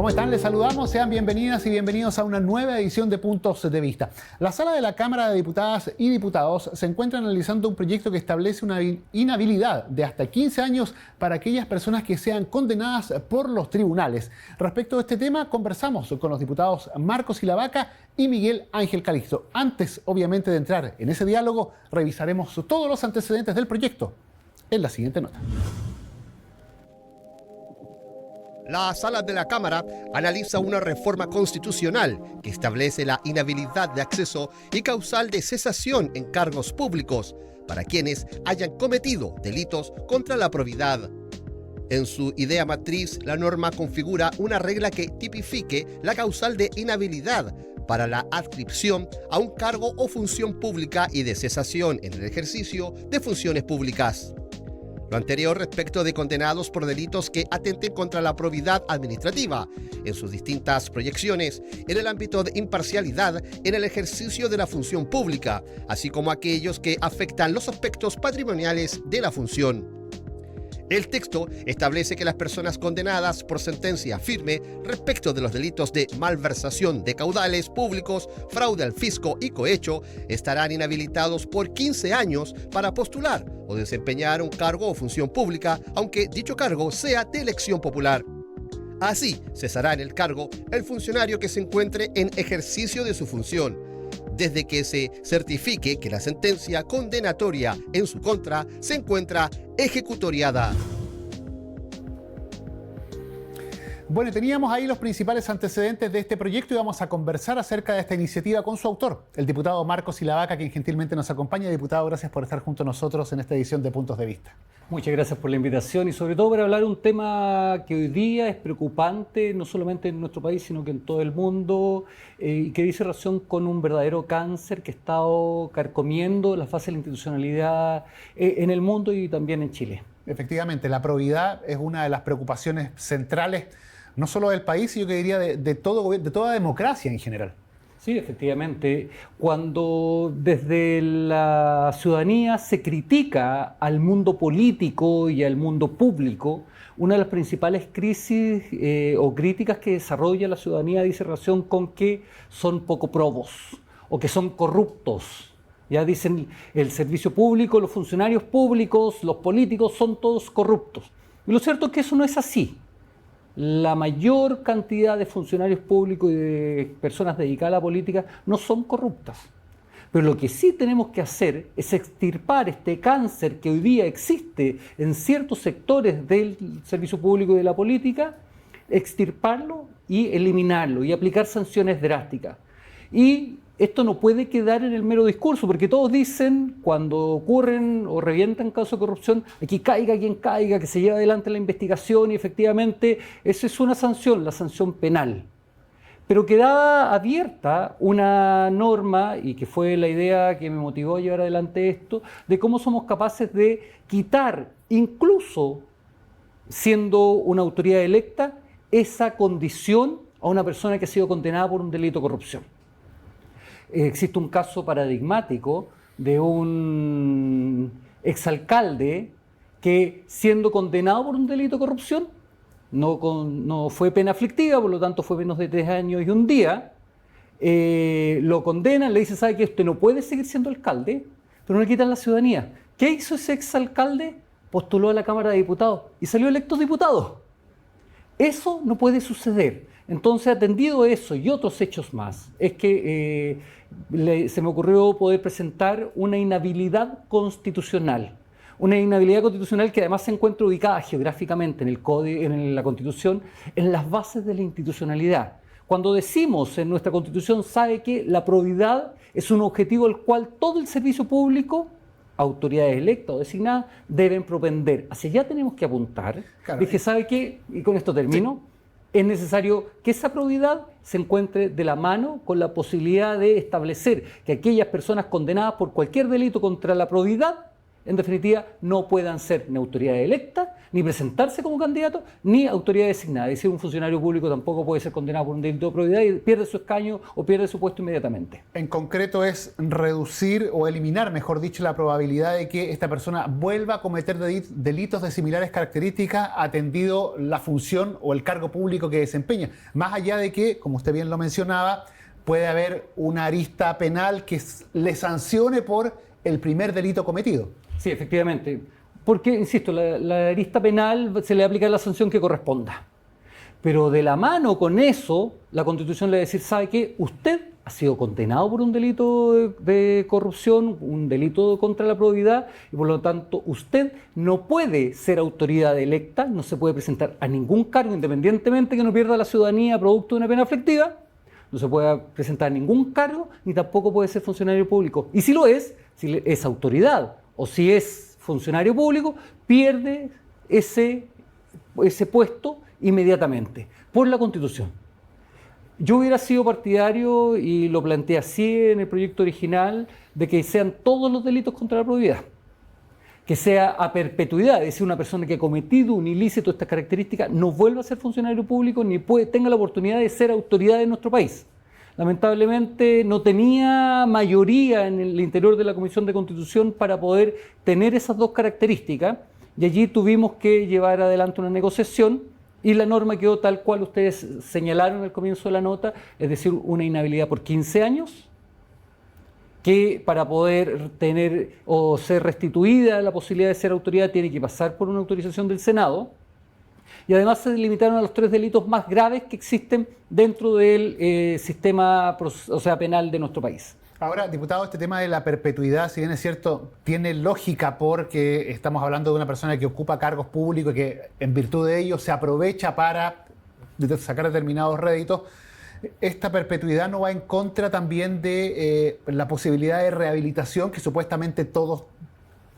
¿Cómo están? Les saludamos. Sean bienvenidas y bienvenidos a una nueva edición de Puntos de Vista. La Sala de la Cámara de Diputadas y Diputados se encuentra analizando un proyecto que establece una inhabilidad de hasta 15 años para aquellas personas que sean condenadas por los tribunales. Respecto a este tema, conversamos con los diputados Marcos Silavaca y Miguel Ángel Calixto. Antes, obviamente, de entrar en ese diálogo, revisaremos todos los antecedentes del proyecto en la siguiente nota. La Sala de la Cámara analiza una reforma constitucional que establece la inhabilidad de acceso y causal de cesación en cargos públicos para quienes hayan cometido delitos contra la probidad. En su idea matriz, la norma configura una regla que tipifique la causal de inhabilidad para la adscripción a un cargo o función pública y de cesación en el ejercicio de funciones públicas. Lo anterior respecto de condenados por delitos que atenten contra la probidad administrativa, en sus distintas proyecciones, en el ámbito de imparcialidad en el ejercicio de la función pública, así como aquellos que afectan los aspectos patrimoniales de la función. El texto establece que las personas condenadas por sentencia firme respecto de los delitos de malversación de caudales públicos, fraude al fisco y cohecho estarán inhabilitados por 15 años para postular o desempeñar un cargo o función pública, aunque dicho cargo sea de elección popular. Así, cesará en el cargo el funcionario que se encuentre en ejercicio de su función, desde que se certifique que la sentencia condenatoria en su contra se encuentra ejecutoriada. Bueno, teníamos ahí los principales antecedentes de este proyecto y vamos a conversar acerca de esta iniciativa con su autor, el diputado Marcos Silavaca, quien gentilmente nos acompaña. Diputado, gracias por estar junto a nosotros en esta edición de Puntos de Vista. Muchas gracias por la invitación y sobre todo para hablar de un tema que hoy día es preocupante, no solamente en nuestro país, sino que en todo el mundo, y que dice relación con un verdadero cáncer que ha estado carcomiendo la fase de la institucionalidad en el mundo y también en Chile. Efectivamente, la probidad es una de las preocupaciones centrales, no solo del país, sino que diría de toda democracia en general. Sí, efectivamente. Cuando desde la ciudadanía se critica al mundo político y al mundo público, una de las principales crisis o críticas que desarrolla la ciudadanía dice relación con que son poco probos o que son corruptos. Ya dicen el servicio público, los funcionarios públicos, los políticos son todos corruptos. Y lo cierto es que eso no es así. La mayor cantidad de funcionarios públicos y de personas dedicadas a la política no son corruptas. Pero lo que sí tenemos que hacer es extirpar este cáncer que hoy día existe en ciertos sectores del servicio público y de la política, extirparlo y eliminarlo y aplicar sanciones drásticas. Y esto no puede quedar en el mero discurso, porque todos dicen, cuando ocurren o revientan casos de corrupción, aquí caiga quien caiga, que se lleve adelante la investigación y efectivamente esa es una sanción, la sanción penal. Pero quedaba abierta una norma, y que fue la idea que me motivó a llevar adelante esto, de cómo somos capaces de quitar, incluso siendo una autoridad electa, esa condición a una persona que ha sido condenada por un delito de corrupción. Existe un caso paradigmático de un exalcalde que, siendo condenado por un delito de corrupción, no fue pena aflictiva, por lo tanto fue menos de 3 años y un día, lo condenan, le dicen, ¿sabe qué? Usted no puede seguir siendo alcalde, pero no le quitan la ciudadanía. ¿Qué hizo ese exalcalde? Postuló a la Cámara de Diputados y salió electo diputado. Eso no puede suceder. Entonces, atendido eso y otros hechos más, es que se me ocurrió poder presentar una inhabilidad constitucional. Una inhabilidad constitucional que además se encuentra ubicada geográficamente en la Constitución, en las bases de la institucionalidad. Cuando decimos en nuestra Constitución, sabe que la probidad es un objetivo al cual todo el servicio público, autoridades electas o designadas, deben propender. Hacia allá tenemos que apuntar. Claro. Dije, ¿sabe qué? Y con esto termino. Sí. Es necesario que esa probidad se encuentre de la mano con la posibilidad de establecer que aquellas personas condenadas por cualquier delito contra la probidad, en definitiva, no puedan ser ni autoridades electas ni presentarse como candidato, ni autoridad designada. Es decir, un funcionario público tampoco puede ser condenado por un delito de probidad y pierde su escaño o pierde su puesto inmediatamente. En concreto es reducir o eliminar, mejor dicho, la probabilidad de que esta persona vuelva a cometer delitos de similares características atendido la función o el cargo público que desempeña. Más allá de que, como usted bien lo mencionaba, puede haber una arista penal que le sancione por el primer delito cometido. Sí, efectivamente. Porque, insisto, la arista penal se le aplica la sanción que corresponda. Pero de la mano con eso, la Constitución le va a decir, ¿sabe qué? Usted ha sido condenado por un delito de corrupción, un delito contra la probidad, y por lo tanto usted no puede ser autoridad electa, no se puede presentar a ningún cargo, independientemente que no pierda la ciudadanía producto de una pena aflictiva, no se puede presentar a ningún cargo, ni tampoco puede ser funcionario público. Y si lo es, si es autoridad o si es funcionario público, pierde ese puesto inmediatamente por la Constitución. Yo hubiera sido partidario, y lo planteé así en el proyecto original, de que sean todos los delitos contra la probidad, que sea a perpetuidad, es decir, una persona que ha cometido un ilícito de estas características no vuelva a ser funcionario público ni tenga la oportunidad de ser autoridad en nuestro país. Lamentablemente no tenía mayoría en el interior de la Comisión de Constitución para poder tener esas dos características, y allí tuvimos que llevar adelante una negociación y la norma quedó tal cual ustedes señalaron al comienzo de la nota, es decir, una inhabilidad por 15 años, que para poder tener o ser restituida la posibilidad de ser autoridad tiene que pasar por una autorización del Senado. Y además se limitaron a los 3 delitos más graves que existen dentro del sistema penal de nuestro país. Ahora, diputado, este tema de la perpetuidad, si bien es cierto, tiene lógica porque estamos hablando de una persona que ocupa cargos públicos y que en virtud de ello se aprovecha para sacar determinados réditos. ¿Esta perpetuidad no va en contra también de la posibilidad de rehabilitación que supuestamente todos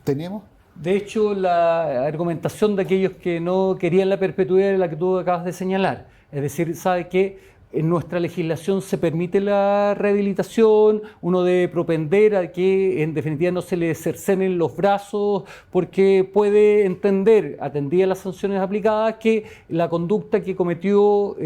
tenemos? De hecho, la argumentación de aquellos que no querían la perpetuidad es la que tú acabas de señalar. Es decir, ¿sabe qué? En nuestra legislación se permite la rehabilitación, uno debe propender a que en definitiva no se le cercenen los brazos porque puede entender, atendidas las sanciones aplicadas, que la conducta que cometió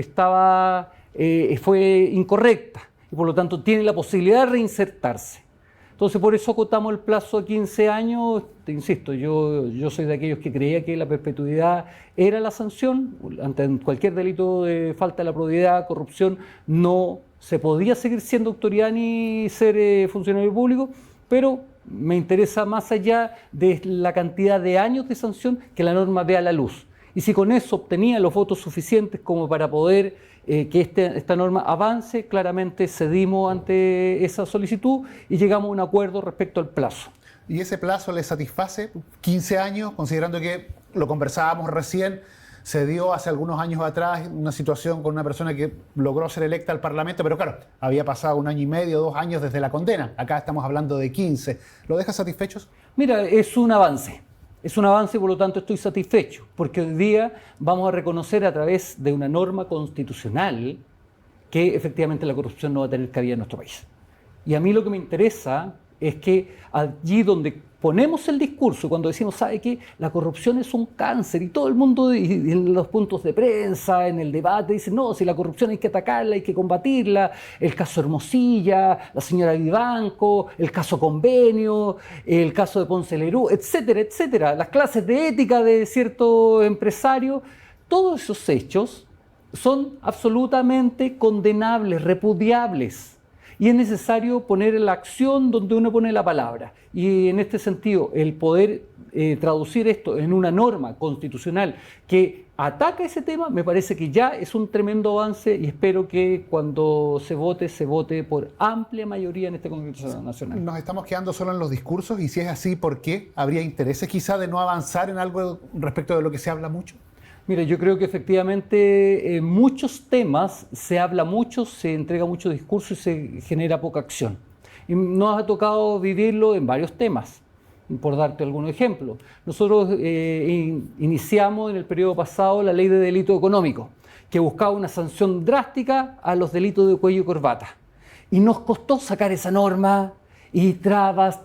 fue incorrecta y por lo tanto tiene la posibilidad de reinsertarse. Entonces, por eso acotamos el plazo a 15 años. Te insisto, yo soy de aquellos que creía que la perpetuidad era la sanción. Ante cualquier delito de falta de la probidad, corrupción, no se podía seguir siendo autoridad ni ser funcionario público, pero me interesa más allá de la cantidad de años de sanción que la norma vea la luz. Y si con eso obtenía los votos suficientes como para poder que esta norma avance, claramente cedimos ante esa solicitud y llegamos a un acuerdo respecto al plazo. ¿Y ese plazo le satisface? 15 años, considerando que lo conversábamos recién, se dio hace algunos años atrás una situación con una persona que logró ser electa al Parlamento, pero claro, había pasado 1 año y medio, 2 años desde la condena. Acá estamos hablando de 15. ¿Lo deja satisfechos? Mira, es un avance. Es un avance y por lo tanto estoy satisfecho, porque hoy día vamos a reconocer a través de una norma constitucional que efectivamente la corrupción no va a tener cabida en nuestro país. Y a mí lo que me interesa es que allí donde ponemos el discurso, cuando decimos, ¿sabe qué? La corrupción es un cáncer y todo el mundo y en los puntos de prensa, en el debate, dice, no, si la corrupción hay que atacarla, hay que combatirla, el caso Hermosilla, la señora Vivanco, el caso Convenio, el caso de Ponce Lerú, etcétera, etcétera, las clases de ética de cierto empresario, todos esos hechos son absolutamente condenables, repudiables. Y es necesario poner la acción donde uno pone la palabra. Y en este sentido, el poder traducir esto en una norma constitucional que ataca ese tema, me parece que ya es un tremendo avance y espero que cuando se vote por amplia mayoría en este Congreso Nacional. Nos estamos quedando solo en los discursos y si es así, ¿por qué? ¿Habría intereses quizá de no avanzar en algo respecto de lo que se habla mucho? Mira, yo creo que efectivamente en muchos temas se habla mucho, se entrega mucho discurso y se genera poca acción. Y nos ha tocado vivirlo en varios temas, por darte algún ejemplo. Nosotros iniciamos en el periodo pasado la ley de delito económico, que buscaba una sanción drástica a los delitos de cuello y corbata. Y nos costó sacar esa norma y trabas.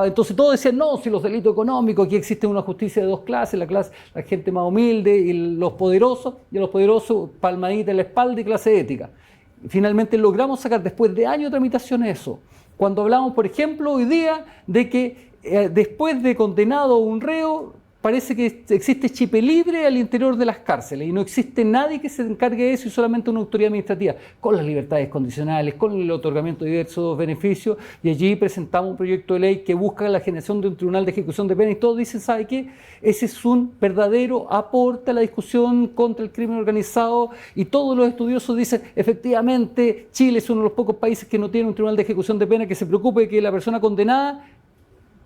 Entonces todos decían, no, si los delitos económicos, aquí existe una justicia de dos clases, la gente más humilde y los poderosos, y a los poderosos palmadita en la espalda y clase ética. Finalmente logramos sacar después de años de tramitación eso. Cuando hablamos, por ejemplo, hoy día de que después de condenado un reo, parece que existe chip libre al interior de las cárceles y no existe nadie que se encargue de eso y solamente una autoridad administrativa, con las libertades condicionales, con el otorgamiento de diversos beneficios, y allí presentamos un proyecto de ley que busca la generación de un tribunal de ejecución de pena y todos dicen, ¿sabe qué? Ese es un verdadero aporte a la discusión contra el crimen organizado, y todos los estudiosos dicen, efectivamente, Chile es uno de los pocos países que no tiene un tribunal de ejecución de pena que se preocupe de que la persona condenada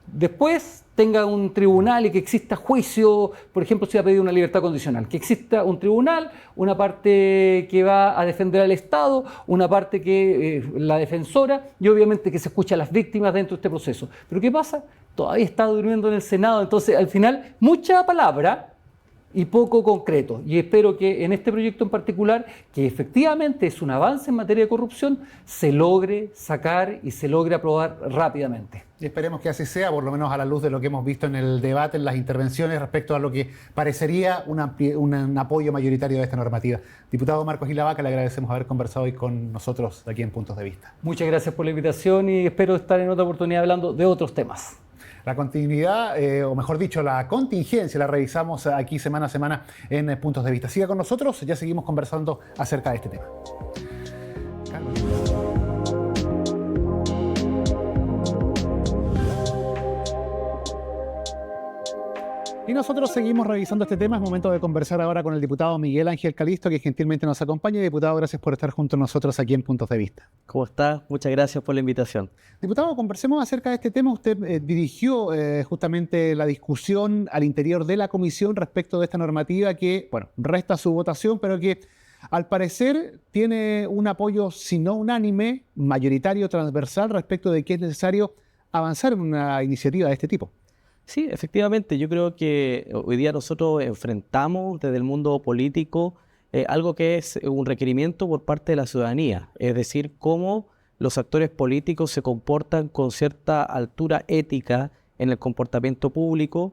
después tenga un tribunal y que exista juicio. Por ejemplo, si va a pedir una libertad condicional, que exista un tribunal, una parte que va a defender al Estado, una parte que la defensora, y obviamente que se escucha a las víctimas dentro de este proceso. Pero ¿qué pasa? Todavía está durmiendo en el Senado, entonces al final mucha palabra y poco concreto. Y espero que en este proyecto en particular, que efectivamente es un avance en materia de corrupción, se logre sacar y se logre aprobar rápidamente. Y esperemos que así sea, por lo menos a la luz de lo que hemos visto en el debate, en las intervenciones respecto a lo que parecería un apoyo mayoritario de esta normativa. Diputado Marcos Gil-Lavaca, le agradecemos haber conversado hoy con nosotros aquí en Puntos de Vista. Muchas gracias por la invitación y espero estar en otra oportunidad hablando de otros temas. La continuidad, o mejor dicho, la contingencia, la revisamos aquí semana a semana en Puntos de Vista. Siga con nosotros, ya seguimos conversando acerca de este tema. Y nosotros seguimos revisando este tema. Es momento de conversar ahora con el diputado Miguel Ángel Calisto, que gentilmente nos acompaña. Diputado, gracias por estar junto a nosotros aquí en Puntos de Vista. ¿Cómo está? Muchas gracias por la invitación. Diputado, conversemos acerca de este tema. Usted dirigió justamente la discusión al interior de la comisión respecto de esta normativa que, bueno, resta su votación, pero que al parecer tiene un apoyo, si no unánime, mayoritario, transversal, respecto de que es necesario avanzar en una iniciativa de este tipo. Sí, efectivamente, yo creo que hoy día nosotros enfrentamos desde el mundo político algo que es un requerimiento por parte de la ciudadanía, es decir, cómo los actores políticos se comportan con cierta altura ética en el comportamiento público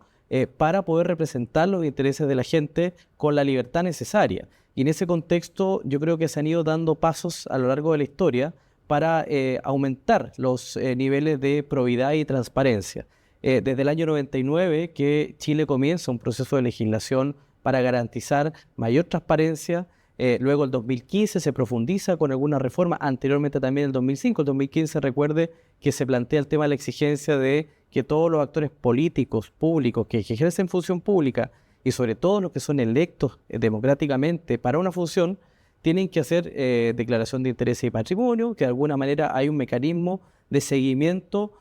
para poder representar los intereses de la gente con la libertad necesaria. Y en ese contexto yo creo que se han ido dando pasos a lo largo de la historia para aumentar los niveles de probidad y transparencia. Desde el año 99 que Chile comienza un proceso de legislación para garantizar mayor transparencia. Luego el 2015 se profundiza con alguna reforma, anteriormente también el 2005. El 2015 recuerde que se plantea el tema de la exigencia de que todos los actores políticos, públicos, que ejercen función pública y sobre todo los que son electos democráticamente para una función, tienen que hacer declaración de intereses y patrimonio, que de alguna manera hay un mecanismo de seguimiento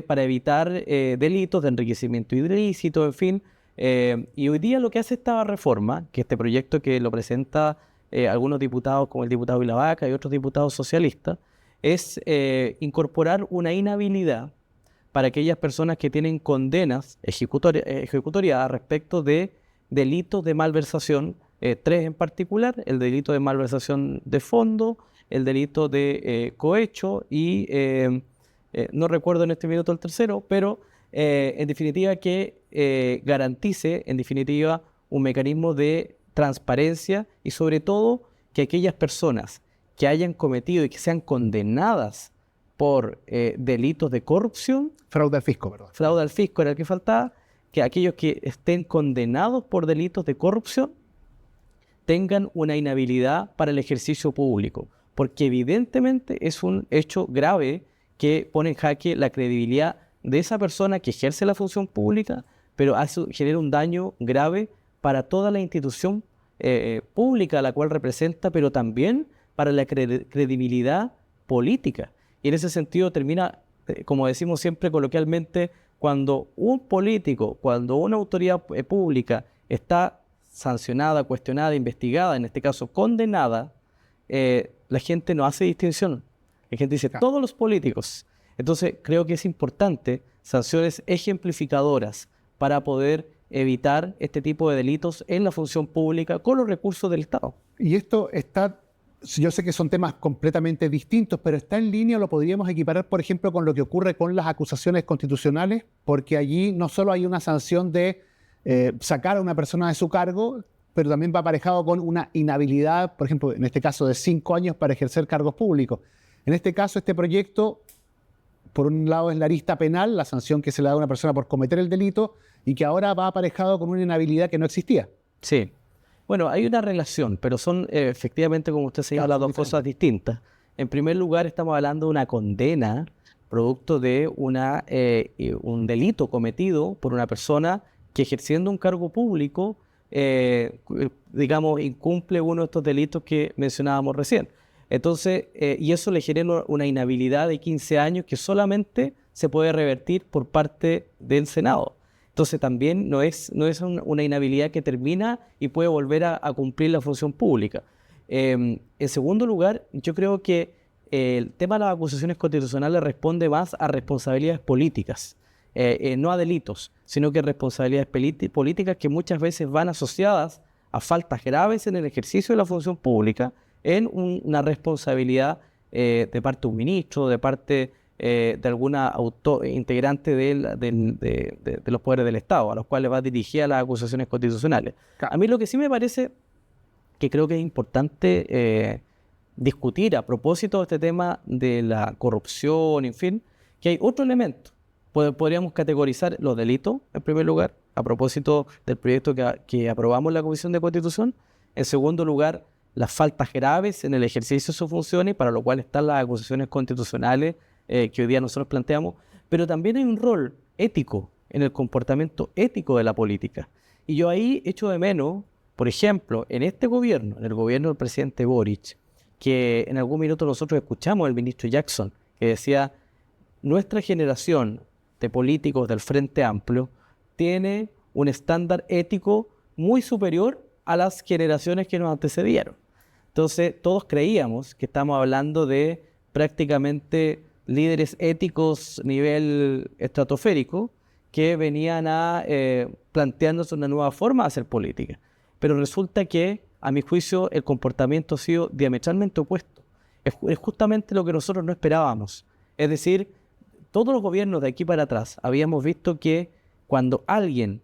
para evitar delitos de enriquecimiento ilícito, en fin. Y hoy día lo que hace esta reforma, que este proyecto que lo presenta algunos diputados como el diputado Gil-Lavaca y otros diputados socialistas, es incorporar una inhabilidad para aquellas personas que tienen condenas ejecutoriadas respecto de delitos de malversación, tres en particular: el delito de malversación de fondo, el delito de cohecho y no recuerdo en este minuto el tercero, pero en definitiva que garantice en definitiva un mecanismo de transparencia y sobre todo que aquellas personas que hayan cometido y que sean condenadas por delitos de corrupción. Fraude al fisco, ¿verdad? Fraude al fisco era el que faltaba, que aquellos que estén condenados por delitos de corrupción tengan una inhabilidad para el ejercicio público, porque evidentemente es un hecho grave que pone en jaque la credibilidad de esa persona que ejerce la función pública, pero genera un daño grave para toda la institución pública a la cual representa, pero también para la credibilidad política. Y en ese sentido termina, como decimos siempre coloquialmente, cuando un político, cuando una autoridad pública está sancionada, cuestionada, investigada, en este caso condenada, la gente no hace distinción. La gente dice, todos los políticos. Entonces, creo que es importante sanciones ejemplificadoras para poder evitar este tipo de delitos en la función pública con los recursos del Estado. Y esto está yo sé que son temas completamente distintos, pero ¿está en línea o lo podríamos equiparar, por ejemplo, con lo que ocurre con las acusaciones constitucionales? Porque allí no solo hay una sanción de sacar a una persona de su cargo, pero también va aparejado con una inhabilidad, por ejemplo, en este caso de 5 años para ejercer cargos públicos. En este caso, este proyecto, por un lado es la arista penal, la sanción que se le da a una persona por cometer el delito, y que ahora va aparejado con una inhabilidad que no existía. Sí. Bueno, hay una relación, pero son efectivamente, como usted señala, dos cosas distintas. En primer lugar, estamos hablando de una condena producto de un delito cometido por una persona que, ejerciendo un cargo público, digamos, incumple uno de estos delitos que mencionábamos recién. Entonces, y eso le genera una inhabilidad de 15 años que solamente se puede revertir por parte del Senado. Entonces también no es una inhabilidad que termina y puede volver a cumplir la función pública. En segundo lugar, yo creo que el tema de las acusaciones constitucionales responde más a responsabilidades políticas, no a delitos, sino que a responsabilidades políticas que muchas veces van asociadas a faltas graves en el ejercicio de la función pública, en una responsabilidad de parte de un ministro, de parte de alguna integrante de los poderes del Estado, a los cuales va dirigida las acusaciones constitucionales. A mí lo que sí me parece que creo que es importante discutir a propósito de este tema de la corrupción, en fin, que hay otro elemento. Podríamos categorizar los delitos, en primer lugar, a propósito del proyecto que aprobamos en la Comisión de Constitución. En segundo lugar, las faltas graves en el ejercicio de sus funciones, para lo cual están las acusaciones constitucionales que hoy día nosotros planteamos, pero también hay un rol ético en el comportamiento ético de la política. Y yo ahí echo de menos, por ejemplo, en este gobierno, en el gobierno del presidente Boric, que en algún minuto nosotros escuchamos al ministro Jackson, que decía, nuestra generación de políticos del Frente Amplio tiene un estándar ético muy superior a las generaciones que nos antecedieron. Entonces, todos creíamos que estamos hablando de prácticamente líderes éticos a nivel estratosférico que venían a planteándose una nueva forma de hacer política. Pero resulta que, a mi juicio, el comportamiento ha sido diametralmente opuesto. Es justamente lo que nosotros no esperábamos. Es decir, todos los gobiernos de aquí para atrás habíamos visto que cuando alguien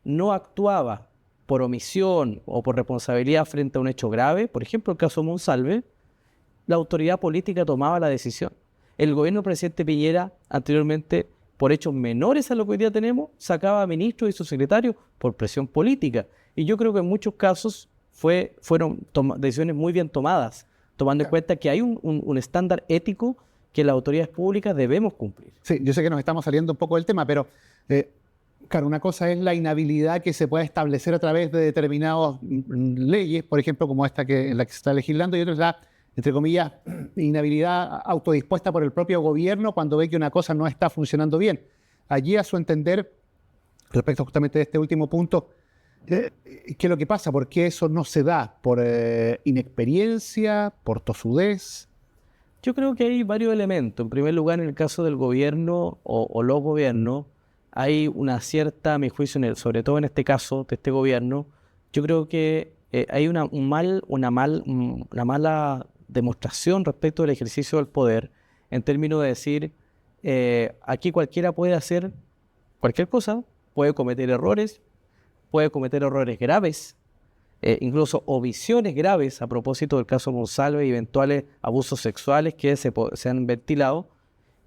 no actuaba por omisión o por responsabilidad frente a un hecho grave, por ejemplo el caso Monsalve, la autoridad política tomaba la decisión. El gobierno del presidente Piñera, anteriormente, por hechos menores a lo que hoy día tenemos, sacaba a ministros y subsecretarios por presión política. Y yo creo que en muchos casos fueron decisiones muy bien tomadas, tomando en cuenta que hay un estándar ético que las autoridades públicas debemos cumplir. Sí, yo sé que nos estamos saliendo un poco del tema, pero claro, una cosa es la inhabilidad que se puede establecer a través de determinadas leyes, por ejemplo, como esta en la que se está legislando, y otra es la, entre comillas, inhabilidad autodispuesta por el propio gobierno cuando ve que una cosa no está funcionando bien. Allí, a su entender, respecto justamente de este último punto, ¿qué es lo que pasa? ¿Por qué eso no se da? ¿Por inexperiencia? ¿Por tosudez? Yo creo que hay varios elementos. En primer lugar, en el caso del gobierno o los gobiernos, hay una cierta, a mi juicio, sobre todo en este caso de este gobierno, yo creo que hay una mala demostración respecto del ejercicio del poder, en términos de decir, aquí cualquiera puede hacer cualquier cosa, puede cometer errores graves, incluso omisiones graves a propósito del caso Monsalve y eventuales abusos sexuales que se han ventilado,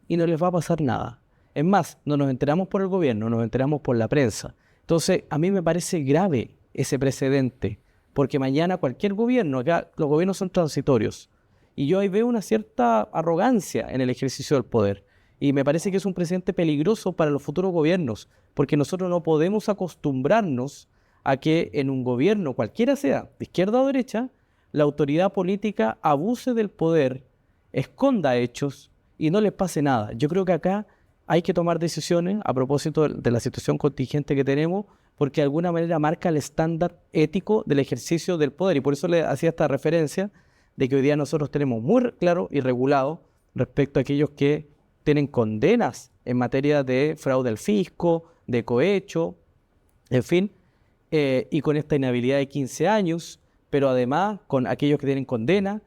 y no les va a pasar nada. Es más, no nos enteramos por el gobierno, nos enteramos por la prensa. Entonces, a mí me parece grave ese precedente, porque mañana cualquier gobierno, acá los gobiernos son transitorios, y yo ahí veo una cierta arrogancia en el ejercicio del poder, y me parece que es un precedente peligroso para los futuros gobiernos, porque nosotros no podemos acostumbrarnos a que en un gobierno, cualquiera sea, de izquierda o derecha, la autoridad política abuse del poder, esconda hechos y no les pase nada. Yo creo que acá hay que tomar decisiones a propósito de la situación contingente que tenemos, porque de alguna manera marca el estándar ético del ejercicio del poder. Y por eso le hacía esta referencia de que hoy día nosotros tenemos muy claro y regulado respecto a aquellos que tienen condenas en materia de fraude al fisco, de cohecho, en fin, y con esta inhabilidad de 15 años, pero además con aquellos que tienen condena,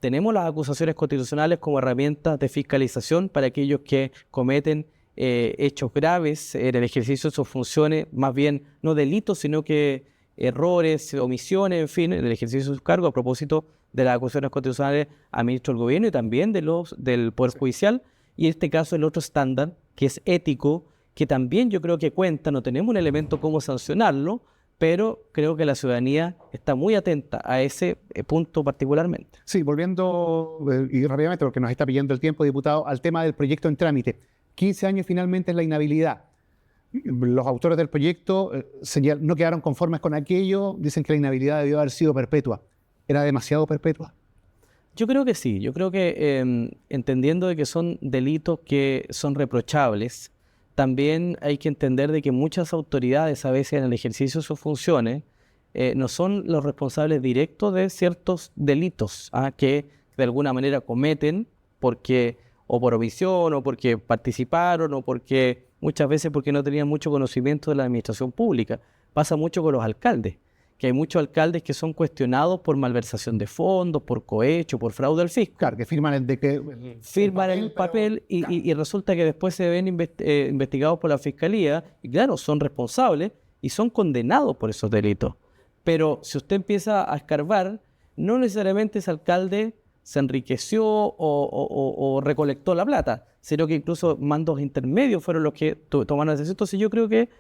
tenemos las acusaciones constitucionales como herramientas de fiscalización para aquellos que cometen hechos graves en el ejercicio de sus funciones, más bien no delitos, sino que errores, omisiones, en fin, en el ejercicio de sus cargos, a propósito de las acusaciones constitucionales a ministros del gobierno y también del Poder Judicial. Y en este caso el otro estándar, que es ético, que también yo creo que cuenta, no tenemos un elemento cómo sancionarlo, pero creo que la ciudadanía está muy atenta a ese punto particularmente. Sí, volviendo y rápidamente, porque nos está pidiendo el tiempo, diputado, al tema del proyecto en trámite. 15 años finalmente es la inhabilidad. Los autores del proyecto no quedaron conformes con aquello, dicen que la inhabilidad debió haber sido perpetua. ¿Era demasiado perpetua? Yo creo que sí, yo creo que entendiendo de que son delitos que son reprochables, también hay que entender de que muchas autoridades a veces en el ejercicio de sus funciones no son los responsables directos de ciertos delitos que de alguna manera cometen porque o por omisión o porque participaron o porque muchas veces porque no tenían mucho conocimiento de la administración pública. Pasa mucho con los alcaldes, que hay muchos alcaldes que son cuestionados por malversación de fondos, por cohecho, por fraude al fisco. Claro, que firman el papel y resulta que después se ven investigados por la fiscalía y claro, son responsables y son condenados por esos delitos. Pero si usted empieza a escarbar, no necesariamente ese alcalde se enriqueció o recolectó la plata, sino que incluso mandos intermedios fueron los que tomaron la decisión. Entonces yo creo que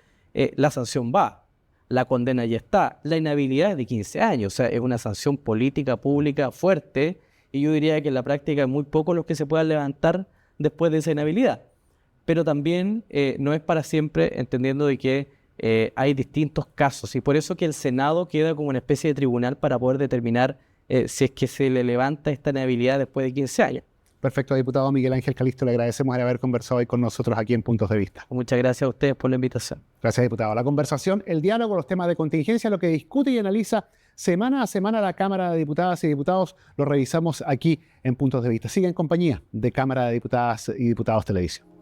la sanción va. La condena ya está. La inhabilidad es de 15 años, o sea, es una sanción política, pública, fuerte, y yo diría que en la práctica es muy poco los que se puedan levantar después de esa inhabilidad. Pero también no es para siempre, entendiendo de que hay distintos casos, y por eso que el Senado queda como una especie de tribunal para poder determinar si es que se le levanta esta inhabilidad después de 15 años. Perfecto, diputado Miguel Ángel Calisto, le agradecemos haber conversado hoy con nosotros aquí en Puntos de Vista. Muchas gracias a ustedes por la invitación. Gracias, diputado. La conversación, el diálogo, los temas de contingencia, lo que discute y analiza semana a semana la Cámara de Diputadas y Diputados, lo revisamos aquí en Puntos de Vista. Sigue en compañía de Cámara de Diputadas y Diputados Televisión.